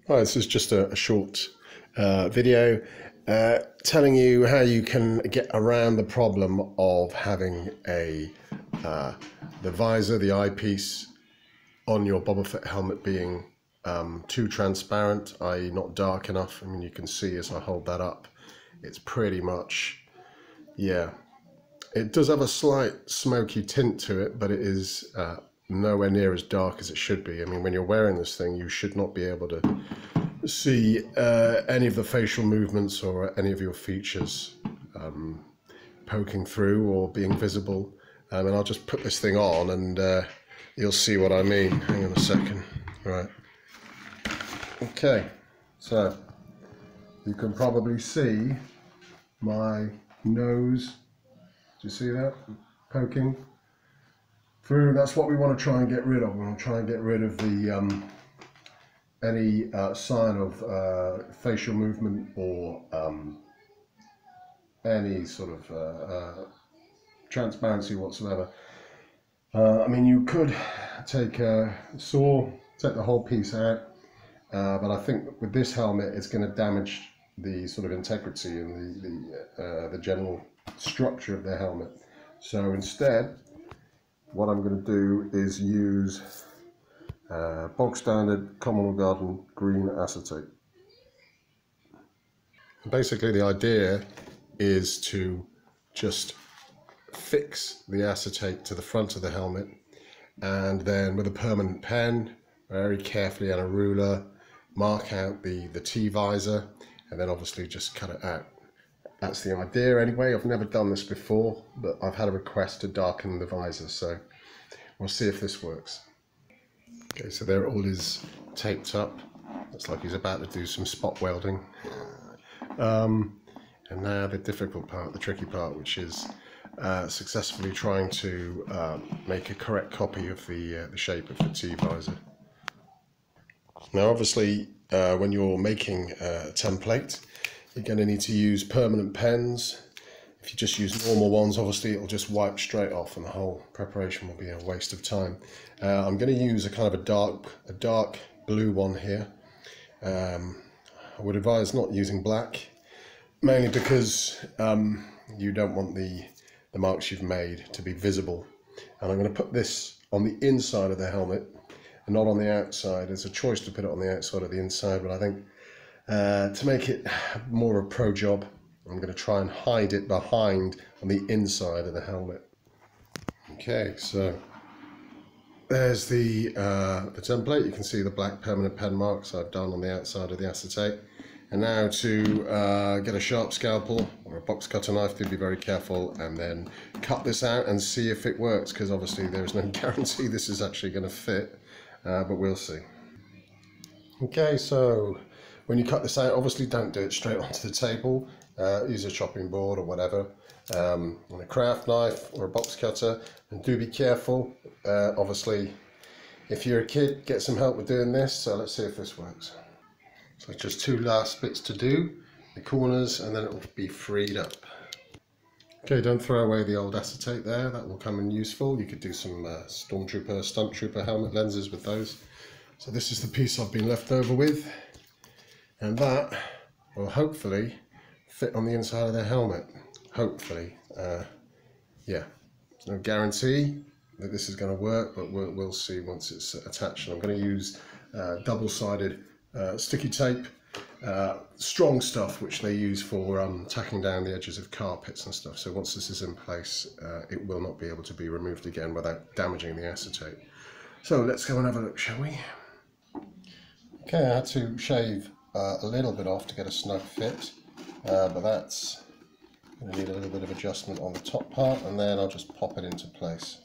Hi, this is just a short video telling you how you can get around the problem of having the visor, the eyepiece on your Boba Fett helmet being too transparent, i.e. not dark enough. I mean, you can see as I hold that up, it's pretty much, yeah. It does have a slight smoky tint to it, but it is nowhere near as dark as it should be. I mean, when you're wearing this thing, you should not be able to see any of the facial movements or any of your features poking through or being visible. And I'll just put this thing on and you'll see what I mean. Hang on a second. Right. Okay, so you can probably see my nose. Do you see that? Poking through. That's what we want to try and get rid of. We want to try and get rid of the any sign of facial movement or any sort of transparency whatsoever. I mean, you could take a saw, take the whole piece out, but I think with this helmet it's going to damage the sort of integrity and the general structure of the helmet. So instead, what I'm going to do is use bog standard Commonwealth Garden green acetate. Basically, the idea is to just fix the acetate to the front of the helmet, and then with a permanent pen, very carefully, and a ruler, mark out the T visor, and then obviously just cut it out. That's the idea anyway. I've never done this before, but I've had a request to darken the visor, so we'll see if this works. Okay, so there it all is taped up. Looks like he's about to do some spot welding. And now the difficult part, the tricky part, which is successfully trying to make a correct copy of the shape of the T visor. Now obviously when you're making a template, you're going to need to use permanent pens. If you just use normal ones, obviously it'll just wipe straight off and the whole preparation will be a waste of time. I'm going to use a kind of a dark blue one here. I would advise not using black, mainly because you don't want the marks you've made to be visible. And I'm going to put this on the inside of the helmet and not on the outside. There's a choice to put it on the outside or the inside, but I think to make it more of a pro job, I'm going to try and hide it behind on the inside of the helmet. Okay, so there's the template. You can see the black permanent pen marks I've done on the outside of the acetate. And now to get a sharp scalpel or a box cutter knife, do be very careful and then cut this out and see if it works, because obviously there's no guarantee this is actually going to fit, but we'll see. Okay, so when you cut this out, obviously don't do it straight onto the table. Use a chopping board or whatever, and a craft knife or a box cutter, and do be careful. Obviously, if you're a kid, get some help with doing this. So let's see if this works. So just two last bits to do, the corners, and then it will be freed up. Okay, don't throw away the old acetate there. That will come in useful. You could do some stormtrooper, stunt trooper helmet lenses with those. So this is the piece I've been left over with, and that will hopefully fit on the inside of the helmet. Hopefully, yeah. There's no guarantee that this is going to work, but we'll see once it's attached. And I'm going to use double-sided sticky tape, strong stuff, which they use for tacking down the edges of carpets and stuff. So once this is in place, it will not be able to be removed again without damaging the acetate. So let's go and have a look, shall we? Okay, I had to shave a little bit off to get a snug fit. But that's going to need a little bit of adjustment on the top part, and then I'll just pop it into place.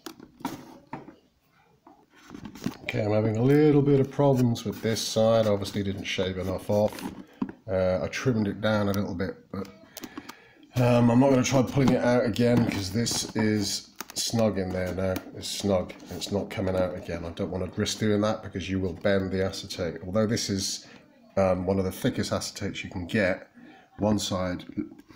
Okay, I'm having a little bit of problems with this side. Obviously didn't shave enough off. I trimmed it down a little bit, but I'm not going to try pulling it out again, because this is snug in there now. It's snug and it's not coming out again. I don't want to risk doing that, because you will bend the acetate. Although this is one of the thickest acetates you can get, one side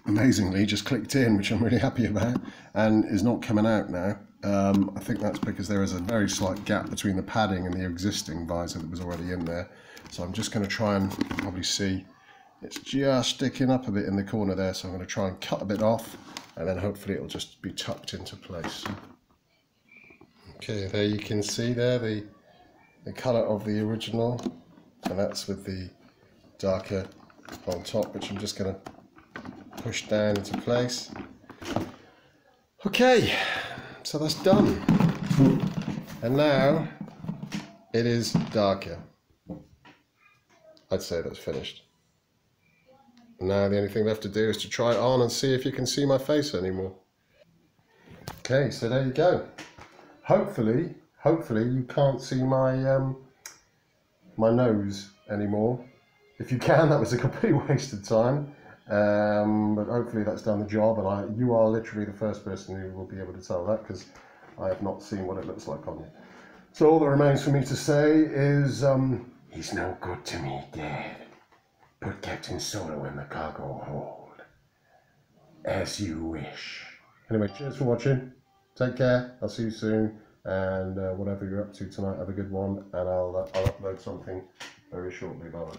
amazingly just clicked in, which I'm really happy about, and is not coming out now. I think that's because there is a very slight gap between the padding and the existing visor that was already in there. So I'm just going to try and probably see it's just sticking up a bit in the corner there. So I'm going to try and cut a bit off, and then hopefully it'll just be tucked into place. Okay, there you can see there the colour of the original, and that's with the darker on top, which I'm just going to push down into place. Okay, so that's done, and now it is darker. I'd say that's finished. Now the only thing left to do is to try it on and see if you can see my face anymore. Okay, so there you go. Hopefully you can't see my my nose anymore. If you can, that was a complete waste of time. But hopefully that's done the job, and you are literally the first person who will be able to tell that, because I have not seen what it looks like on you. So all that remains for me to say is, he's no good to me, Dad. Put Captain Solo in the cargo hold. As you wish. Anyway, cheers for watching. Take care. I'll see you soon. And whatever you're up to tonight, have a good one. And I'll upload something very shortly. Bye.